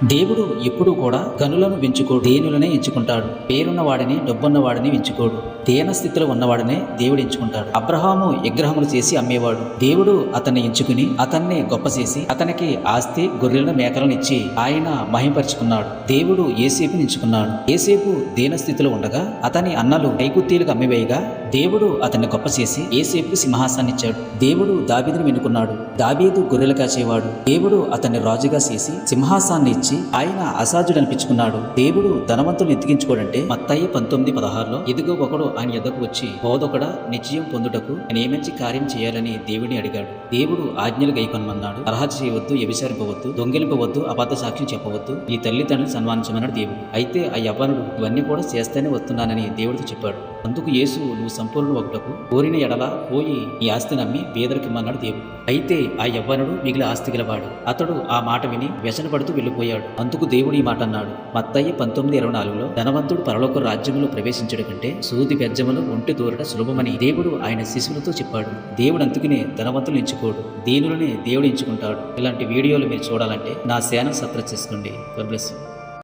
దేవుడు ఎప్పుడూ కూడా గనులను ఎంచుకోడు, దేనులనే ఎంచుకుంటాడు. పేరున్న వాడిని, డబ్బున్న వాడిని ఎంచుకోడు. దేన స్థితిలో ఉన్నవాడినే దేవుడు ఎంచుకుంటాడు. అబ్రహాము విగ్రహములు చేసి అమ్మేవాడు. దేవుడు అతన్ని ఎంచుకుని అతన్ని గొప్ప చేసి అతనికి ఆస్తి, గొర్రెలను, మేకలను ఇచ్చి ఆయన మహింపరుచుకున్నాడు. దేవుడు యేసేపుని ఎంచుకున్నాడు. యేసేపు దేన స్థితిలో ఉండగా అతని అన్నలు ఐగుప్తీయులకు అమ్మివేయగా దేవుడు అతన్ని గొప్ప చేసి యేసేపుకు సింహాసనాన్ని ఇచ్చాడు. దేవుడు దావీదును ఎన్నుకున్నాడు. దావీదు గొర్రెలు కాచేవాడు. దేవుడు అతన్ని రాజుగా చేసి సింహాసాన్ని ఇచ్చి ఆయన అసాధ్యుడు అనిపించుకున్నాడు. దేవుడు ధనవంతులను ఎత్తికించుకోడంటే మత్తయి 19:16 ఇదిగో ఒకడు ఆయన ఎద్దకు వచ్చి బోధకుడా నిశ్చయం పొందుటకు నేమంచి కార్యం చేయాలని దేవుడిని అడిగాడు. దేవుడు ఆజ్ఞలు గైకొనమన్నాడు. అర్హత చేయవద్దు, వ్యభిచారింపవద్దు, దొంగిలింపవద్దు, అబద్ధ సాక్ష్యం చెప్పవద్దు, నీ తల్లిదండ్రులు సన్మానించమన్నాడు దేవుడు. అయితే ఆ యవ్వనుడు ఇవన్నీ కూడా చేస్తేనే వస్తున్నానని దేవుడితో చెప్పాడు. అందుకు యేసు నువ్వు సంపూర్ణ ఒకటకు కోరిన ఎడల పోయి నీ ఆస్తిని అమ్మి పేదరికిమ్మన్నాడు దేవుడు. అయితే ఆ యవ్వనుడు మిగిలిన ఆస్తి గలవాడు. అతడు ఆ మాట విని వ్యసనపడుతూ వెళ్ళిపోయాడు. అందుకు దేవుడు ఈ మాట అన్నాడు. మత్తయి 19:24 ధనవంతుడు పరలోక రాజ్యములో ప్రవేశించడం కంటే సూది బెజ్జములు ఒంటి దూరట సులభమని దేవుడు ఆయన శిశువులతో చెప్పాడు. దేవుడు అందుకనే ధనవంతులు ఎంచుకోడు, దీనులనే దేవుడు ఎంచుకుంటాడు. ఇలాంటి వీడియోలు మీరు చూడాలంటే నా ఛానల్ సబ్స్క్రైబ్ చేసుకోండి. God bless you.